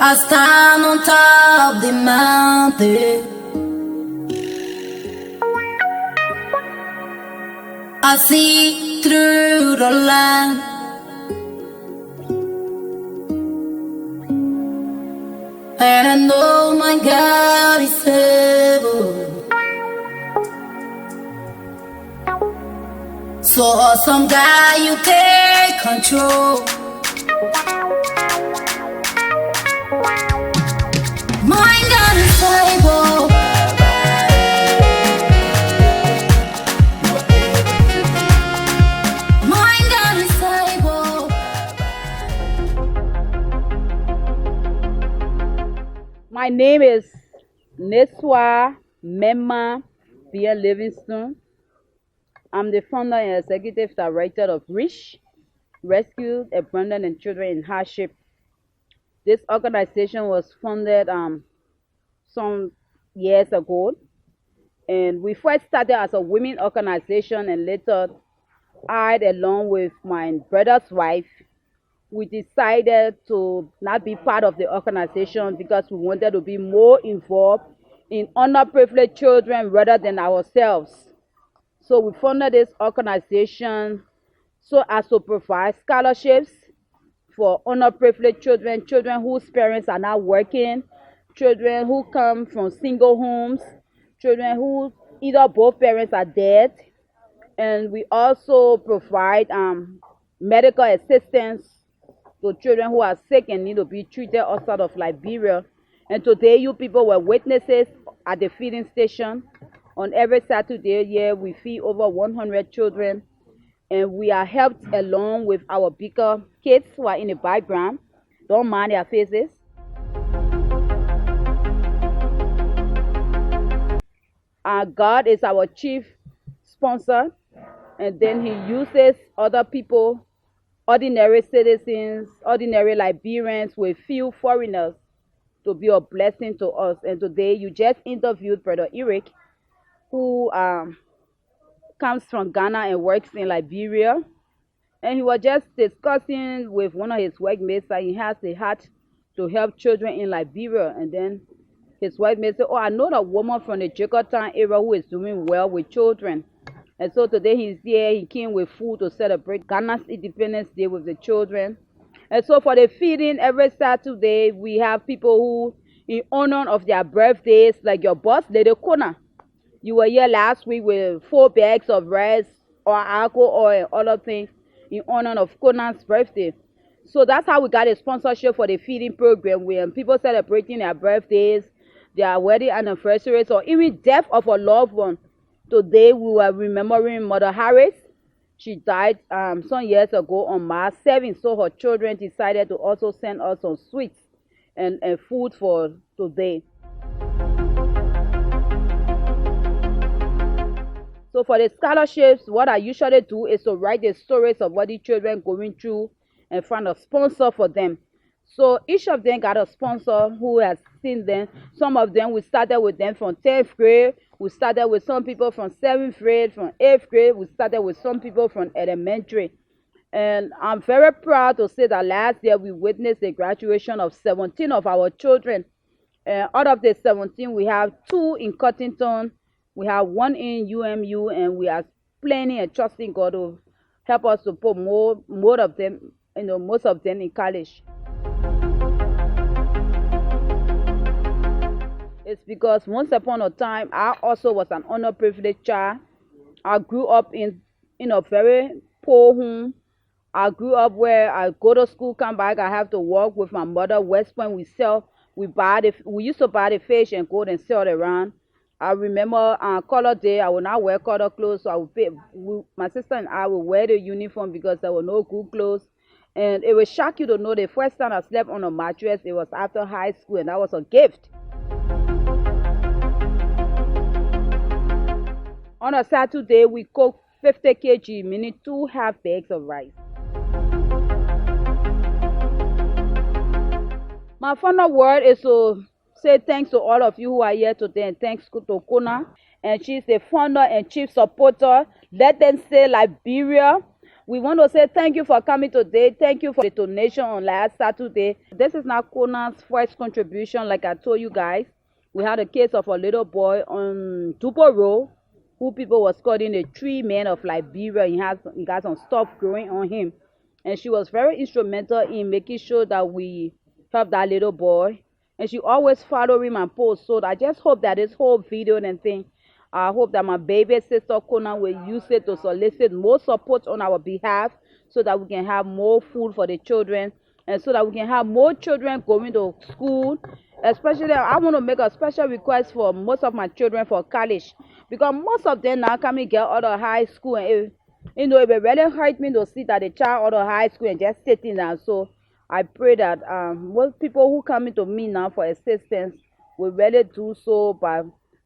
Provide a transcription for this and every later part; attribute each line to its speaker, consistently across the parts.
Speaker 1: I stand on top of the mountain. I see through the land. And I know my God is able. So awesome God, you take control. My God is able. My God is able.
Speaker 2: My name is Letdemsayy Livingstone. I'm the founder and executive director of REACH, Rescue Abandoned Children in Hardship. This organization was founded some years ago, and we first started as a women organization, and later I, along with my brother's wife, we decided to not be part of the organization because we wanted to be more involved in underprivileged children rather than ourselves. So we funded this organization so as to provide scholarships for underprivileged children, children whose parents are not working, children who come from single homes, children who either both parents are dead. And we also provide medical assistance to children who are sick and need to be treated outside of Liberia. And today you people were witnesses at the feeding station. On every Saturday here, we feed over 100 children, and we are helped along with our bigger kids who are in the background. Don't mind their faces. God is our chief sponsor, and then he uses other people, ordinary citizens, ordinary Liberians with few foreigners to be a blessing to us. And today you just interviewed Brother Eric, who comes from Ghana and works in Liberia. And he was just discussing with one of his workmates that he has a heart to help children in Liberia. And then his workmate said, "Oh, I know a woman from the Jakarta area who is doing well with children." And so today he's here. He came with food to celebrate Ghana's Independence Day with the children. And so for the feeding, every Saturday, we have people who, in honor of their birthdays, like your boss, Lady Kona. You were here last week with 4 bags of rice or alcohol and other things in honor of Kona's birthday. So that's how we got a sponsorship for the feeding program, where people celebrating their birthdays, their wedding anniversaries, or even death of a loved one. Today we were remembering Mother Harris. She died some years ago on March 7th, so her children decided to also send us some sweets and food for today. So for the scholarships, what I usually do is to write the stories of what the children going through and find a sponsor for them. So each of them got a sponsor who has seen them. Some of them, we started with them from 10th grade. We started with some people from 7th grade, from 8th grade. We started with some people from elementary. And I'm very proud to say that last year we witnessed the graduation of 17 of our children. Out of the 17, we have 2 in Cottington. We have 1 in UMU, and we are planning and trusting God to help us to put more of them, most of them in college. It's because once upon a time, I also was an underprivileged child. I grew up in a very poor home. I grew up where I go to school, come back, I have to work with my mother. West Point, we used to buy the fish and go and sell it around. I remember on color day, I would not wear color clothes, so I would my sister and I would wear the uniform because there were no good clothes. And it would shock you to know the first time I slept on a mattress, it was after high school, and that was a gift. On a Saturday, we cook 50 kg, meaning 2 half bags of rice. My final word is to say thanks to all of you who are here today, and thanks to Kona. And she's the founder and chief supporter, Letdemsayy Liberia. We want to say thank you for coming today. Thank you for the donation on last Saturday. This is now Conan's first contribution. Like I told you guys, we had a case of a little boy on Dupo Road who people was calling a tree man of Liberia. He got some stuff growing on him. And she was very instrumental in making sure that we help that little boy. And she always following my post. So I just hope that this whole video and thing, I hope that my baby sister Conan will use it to solicit more support on our behalf so that we can have more food for the children and so that we can have more children going to school. Especially, I want to make a special request for most of my children for college because most of them now come and get out of high school. And it will really hurt me to see that the child out of high school and just sitting down. So I pray that most people who come to me now for assistance will really do so by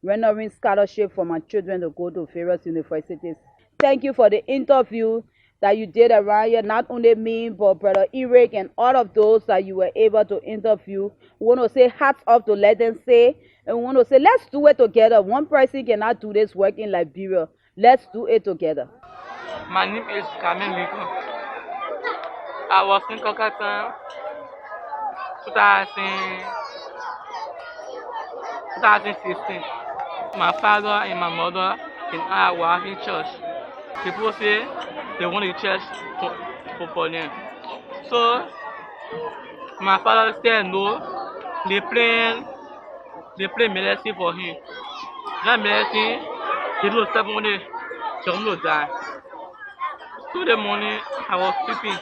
Speaker 2: rendering scholarship for my children to go to various universities. Thank you for the interview that you did around here, not only me, but Brother Eric and all of those that you were able to interview. We want to say hats off to Letdemsayy, and we want to say let's do it together. One person cannot do this work in Liberia. Let's do it together.
Speaker 3: My name is Carmen Lincoln. I was in Kolkata 2016. My father and my mother and I were in church. People say they want the church for them. So my father said no. They play medicine for him. That medicine, he do 7 days. Some will die. So the morning I was sleeping.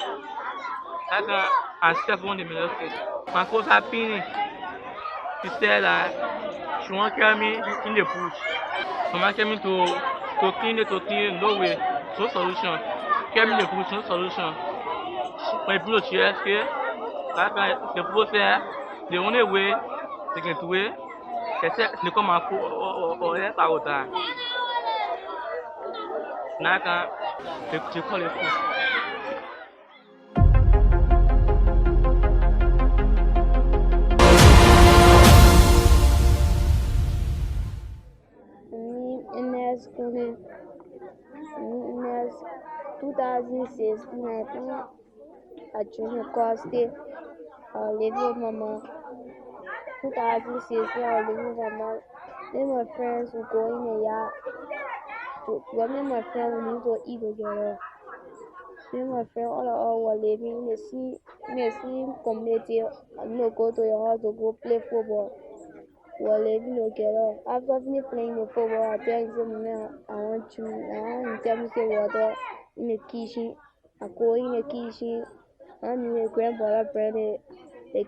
Speaker 3: That's why I slept on the medicine. My coach had been. She said that she want to carry me in the bush. Someone came in to clean it, no way, no solution. Carry me in the bush, no solution. When you put the chairs here, that's why the people said the only way they can do it, they said they come and or else I will die. Now they call it food.
Speaker 4: In 2016, I joined a course there. Living with mama. 2016, I was living with mama. Then my friends would go in the yard. Me and my friends we used to eat together. Me and my friends all were living in the same community. Go to your house to go play football. We were living together. After playing the football, I tell him, I want you. I tell me say water in the kitchen. I go in the kitchen. I knew the grandfather brought the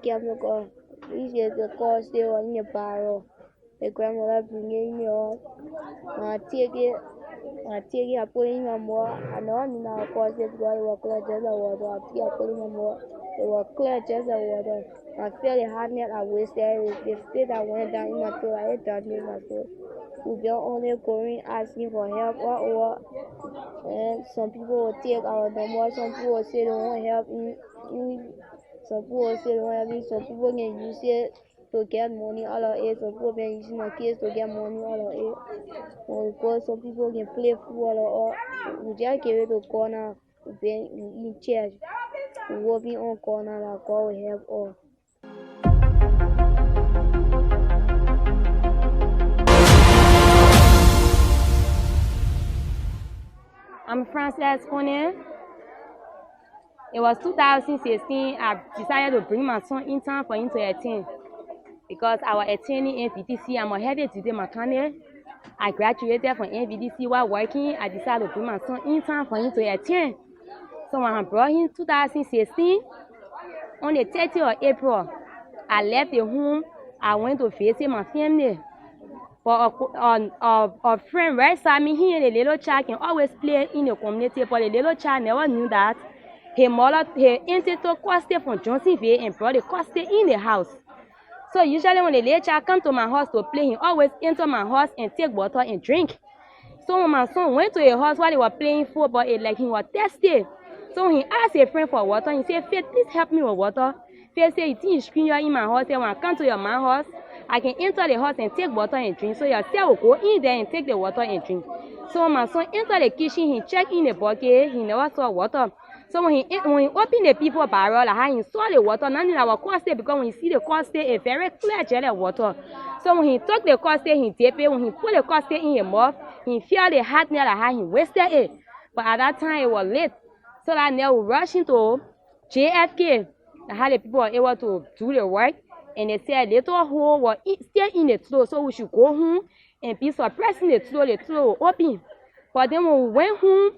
Speaker 4: chemical. We said the car still in the barrel. The grandmother bring it in the I take it, I put it in my mouth. I know I'm in our car still because it was clear just the water. I put it in my mouth. It was clear just the water. I felt the hardness I wasted. The state I went down in my throat, I ate down in my throat. We've been only going asking for help or and some people will take our number, some people will say they won't help me. Some people will say they won't help me, some people can use it to get money out of it, some people can use my kids to get money out of it. Because some people can play football or we just give it to corner, we've been in church. We will be on corner that God will help us.
Speaker 5: I'm Frances Conan. It was 2016. I decided to bring my son in town for him to attend because I was attending NVDC. I'm a heavy duty mechanic. I graduated from NVDC while working. I decided to bring my son in town for him to attend. So when I brought him 2016, on the 30th of April, I left the home. I went to visit my family. But a friend right beside me here, the little child can always play in the community, but the little child never knew that her mother, her auntie took custody from Johnsonville and brought the custody in the house. So usually when the little child come to my house to play, he always enter my house and take water and drink. So when my son went to the house while they were playing football, it like he was thirsty. So he asked a friend for water. He said, "Faith, please help me with water." Faith said, "You think you screen you in my house? And when I come to your mom's house, I can enter the house and take water and drink. So yourself will go in there and take the water and drink. So my son entered the kitchen, he checked in the bucket, he never saw water. So when he opened the people barrel, like he saw the water, none in our custard, because when you see the custard, it's very clear jelly water. So when he took the custard, he dipped it. When he put the custard in his mouth, he felt the hot nail, like he wasted it. But at that time, it was late. So that now we rushed into JFK. How the people were able to do the work. And they said little hole was still in the throat, so we should go home and be suppressing the throat will open. But then when we went home,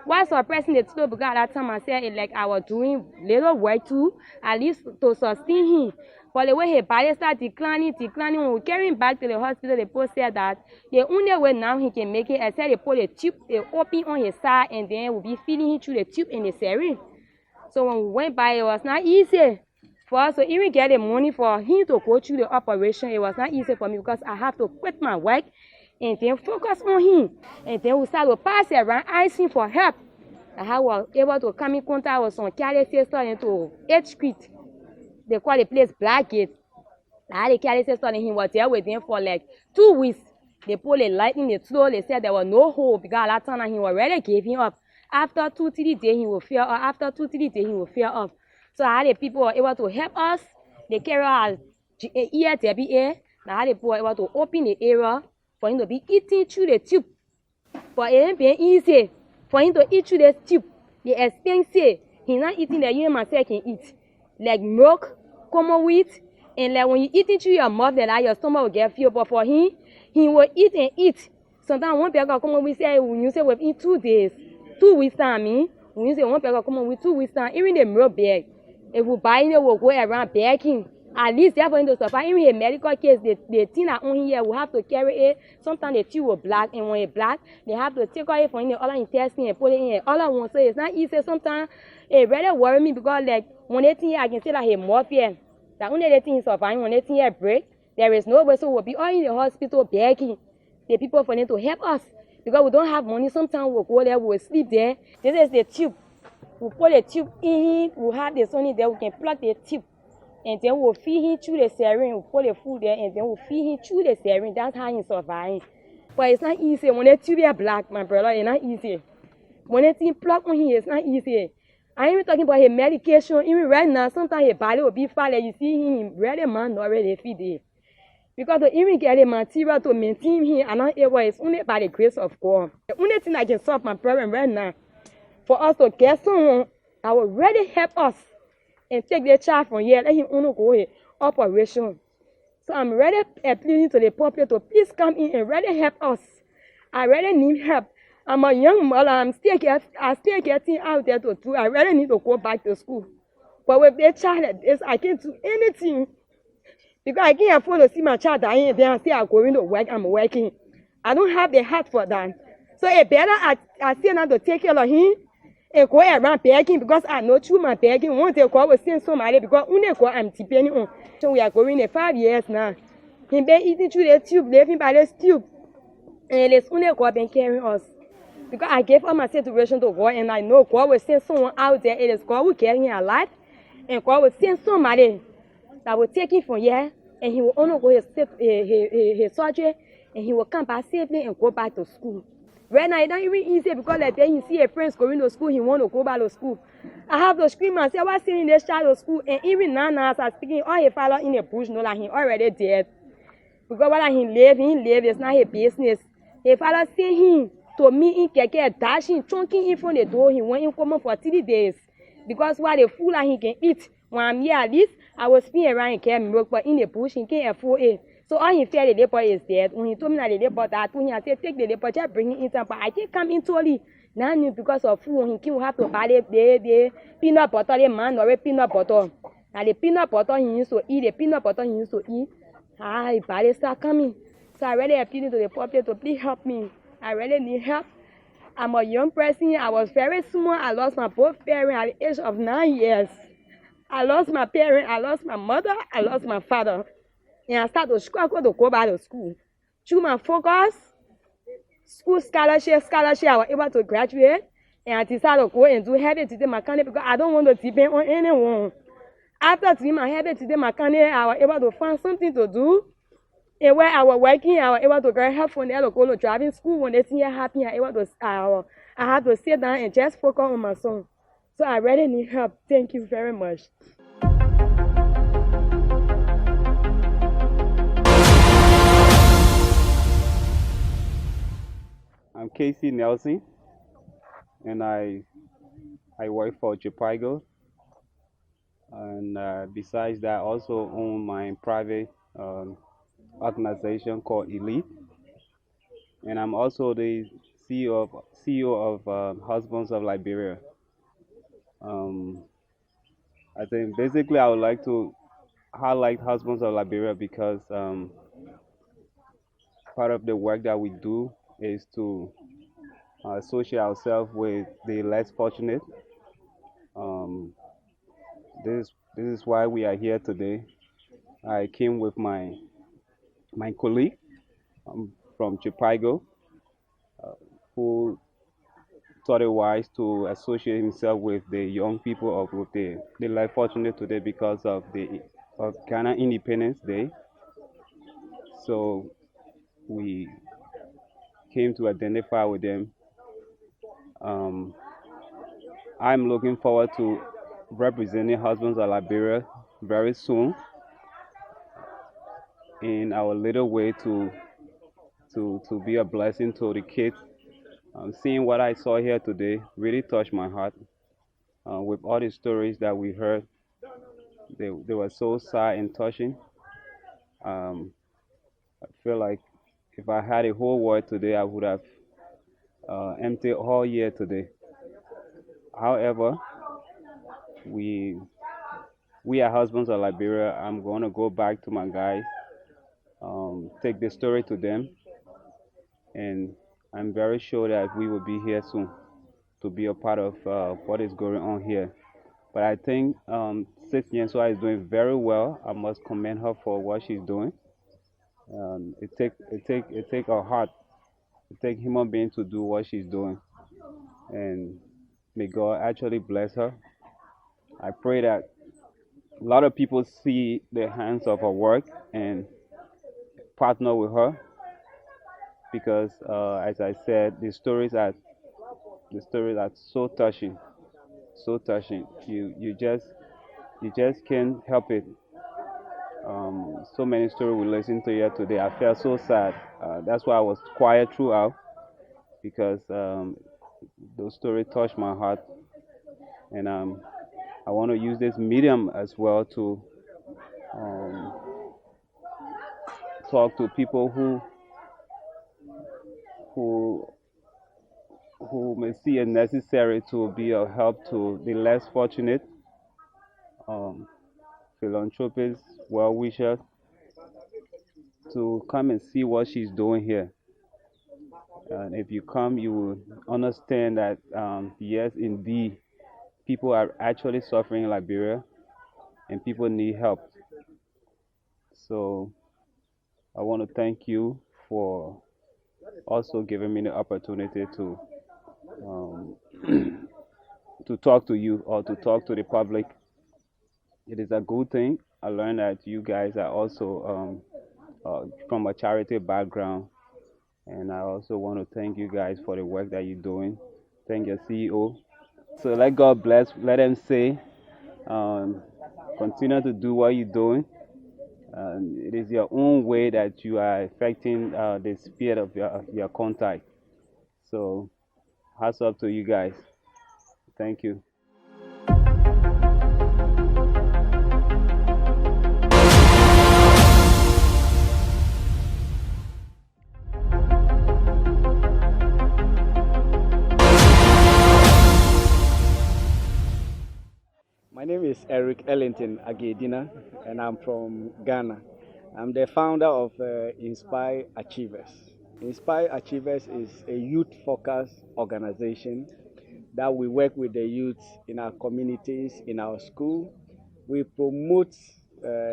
Speaker 5: while suppressing the throat, because at that time I said it like I was doing little work too, at least to sustain him. But the way his body started declining, when we carried him back to the hospital, the post said that the only way now he can make it, I said they put a tube, they open on his side, and then we'll be feeding him through the tube in the syringe. So when we went by, it was not easy for us to even get the money for him to go through the operation. It was not easy for me because I have to quit my work and then focus on him. And then we started to pass around asking for help. I was able to come in contact with some careless sister into 8th Street. They call the place Blackgate. I had a careless sister and he was there with them for like 2 weeks. They put a light in the throat. They said there was no hope because at that time he already gave him up. After 2-3 days he will feel up. After 2-3 days he will feel up. So I had the people were able to help us. They carry our ear WA. Now I had the people were able to open the area for him to be eating through the tube. But it ain't been easy for him to eat through the tube. The expensive. He's not eating that you myself can eat. Like milk, common wheat, and like when you eat it through your mouth, then your stomach will get filled. But for him, he will eat and eat. Sometimes one bag of common wheat say when you say within 2 days, 2 weeks time, when you say one bag of common wheat 2 weeks time, even the milk bag, if we buy it, we'll go around baking. At least they're for him to survive. Even in a medical case, the thing that on here, we have to carry it. Sometimes the tube will black, and when it's black, they have to take it from the other intestine and put it in all at once. So it's not easy. Sometimes it really worries me because like when they think I can say that he's morphine, that only the thing is surviving, when they think he break, there is no way. So we'll be all in the hospital begging the people for them to help us because we don't have money. Sometimes we'll go there, we'll sleep there. This is the tube. We put the tube in, we have the sun in there, we can plug the tube. And then we'll feed him through the syringe, we'll put the food there, and then we'll feed him through the syringe. That's how he's surviving. But it's not easy. When the tube is black, my brother, it's not easy. When the thing plug on him, it's not easy. I ain't even talking about his medication. Even right now, sometimes his body will be fat. Like you see him, really man, not really feed it. Because to even get the material to maintain him, I'm not able, it's only by the grace of God. The only thing that can solve my problem right now, for us to get someone that will really help us and take the child from here, let him only go in operation. So I'm really appealing to the public to please come in and really help us. I really need help. I'm a young mother, I'm still getting out there to do. I really need to go back to school. But with the child like this, I can't do anything. Because I can't afford to see my child dying and then I say I'm going to work, I'm working. I don't have the heart for that. So it's better I still not to take care of him and go around begging because I know through my begging, one day God will send somebody because only God I'm depending on. So we are going in 5 years now. He been eating through the tube, living by the tube. And it's only God been carrying us. Because I gave all my situation to God and I know God will send someone out there. It is God who carry him alive. And God will send somebody that will take him from here and he will only go his surgery and he will come back safely and go back to school. Right now, it's not even easy because like then you see a friend going to school, he want to go back to school. I have to scream and say, why sending this child to school? And even now as I'm speaking, all his father in the bush know that he already dead. Because while he live, it's not his business. His father sent him to me in keke, dashing, chunking in from the door. He went in common for 3 days. Because while the food that he can eat, when I'm here at least, I was spinning around and get milk, but in the bush, he can't afford it. So all he felt the labor is dead. When he told me that the labor, I told him, I said, take the labor, just bring it in time. But I can't come in totally. Now because of food, he can't have to buy the peanut butter, the man or peanut butter. And the peanut butter he used to eat, his body start coming. So I really appeal to the public to please help me. I really need help. I'm a young person. I was very small. I lost my both parents at the age of 9 years. I lost my parents. I lost my mother. I lost my father. And I started to struggle to go back to school. Through my focus, school scholarship, I was able to graduate. And I decided to go and do heavy duty mechanic because I don't want to depend on anyone. After doing my heavy duty mechanic, I was able to find something to do. And where I was working, I was able to get help from there to go to driving school. When they see it happen, I had to sit down and just focus on my son. So I really need help. Thank you very much.
Speaker 6: I'm Casey Nelson, and I work for Chipago. And besides that, I also own my private organization called Elite, and I'm also the CEO of Husbands of Liberia. Um, I think basically I would like to highlight Husbands of Liberia because part of the work that we do is to associate ourselves with the less fortunate. Um, this is why we are here today. I came with my colleague from Chipago, who thought it wise to associate himself with the young people of with the less fortunate today because of the of Ghana Independence Day. So we came to identify with them. Um, I'm looking forward to representing Husbands of Liberia very soon in our little way to be a blessing to the kids. Seeing what I saw here today really touched my heart. With all the stories that we heard, they were so sad and touching. Um, I feel like if I had a whole world today, I would have emptied all year today. However, we we are Husbands of Liberia. I'm going to go back to my guys, take the story to them, and I'm very sure that we will be here soon to be a part of what is going on here. But I think Sis Yensua is doing very well. I must commend her for what she's doing. It take a heart, it take human being to do what she's doing, and may God actually bless her. I pray that a lot of people see the hands of her work and partner with her because, as I said, the stories are so touching, so touching. You just can't help it. So many stories we listened to here today. I felt so sad. That's why I was quiet throughout because those stories touched my heart, and I want to use this medium as well to um, talk to people who who may see it necessary to be of help to the less fortunate, um, philanthropists, well wishers, to come and see what she's doing here. And if you come, you will understand that yes, indeed, people are actually suffering in Liberia, and people need help. So I want to thank you for also giving me the opportunity um, to talk to you or to talk to the public. It is a good thing. I learned that you guys are also from a charity background, and I also want to thank you guys for the work that you're doing. Thank your CEO. So let God bless. Let them say, um, continue to do what you're doing. It is your own way that you are affecting the spirit of your contact. So hats up to you guys. Thank you.
Speaker 7: My name is Eric Ellington Agedina, and I'm from Ghana. I'm the founder of Inspire Achievers. Inspire Achievers is a youth-focused organization that we work with the youth in our communities, in our school. We promote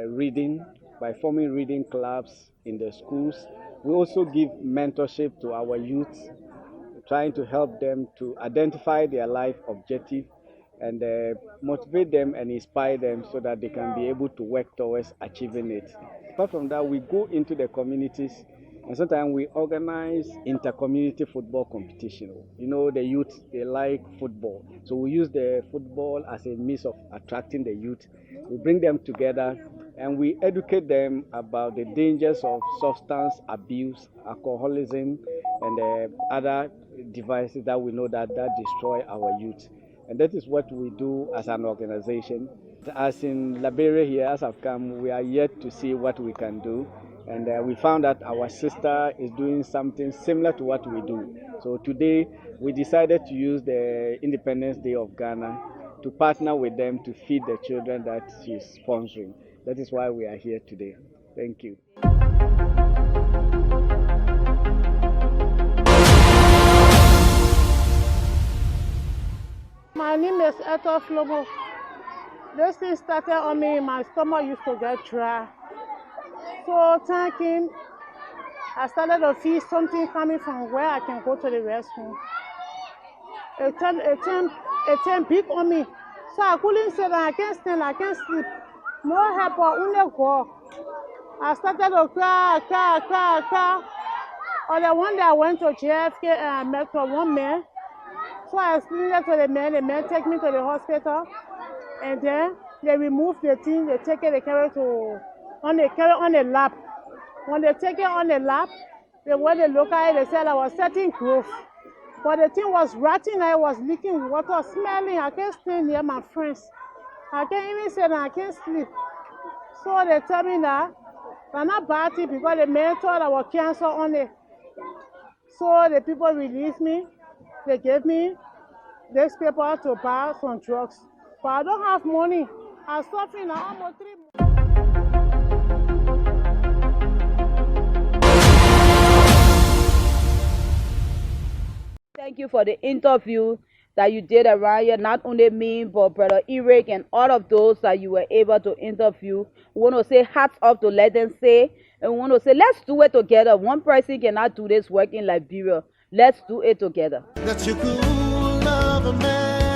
Speaker 7: reading by forming reading clubs in the schools. We also give mentorship to our youth, trying to help them to identify their life objective and motivate them and inspire them so that they can be able to work towards achieving it. Apart from that, we go into the communities and sometimes we organize inter-community football competition. You know, the youth, they like football. So we use the football as a means of attracting the youth. We bring them together and we educate them about the dangers of substance abuse, alcoholism, and other devices that we know that destroy our youth. And that is what we do as an organization. As in Liberia here, as I've come, we are yet to see what we can do. And we found that our sister is doing something similar to what we do. So today, we decided to use the Independence Day of Ghana to partner with them to feed the children that she's sponsoring. That is why we are here today. Thank you.
Speaker 8: My name is Eto Flobo. This thing started on me, my stomach used to get dry. So thinking, I started to feel something coming from where I can go to the restroom. It turned big on me. So I couldn't sit down, I can't stand, I can't sleep. No help, but only go. I started to cry. Or the one day I went to JFK and I met one man. So I explained that to the man took me to the hospital. And then they removed the thing, they take it, they carry on the lap. When they take it on the lap, when they look at it, they said I was setting growth. But the thing was rotting, I was leaking water, smelling. I can't stay near my friends. I can't even sit down, I can't sleep. So they tell me that I'm not bad because the man thought I was cancer on it. So the people released me. They gave me this paper to buy some drugs. But I don't have money. I'm suffering now almost 3 months.
Speaker 2: Thank you for the interview that you did around here. Not only me, but Brother Eric and all of those that you were able to interview. We want to say hats off to Letdemsayy. And we want to say, let's do it together. One person cannot do this work in Liberia. Let's do it together.
Speaker 9: That you could love a man.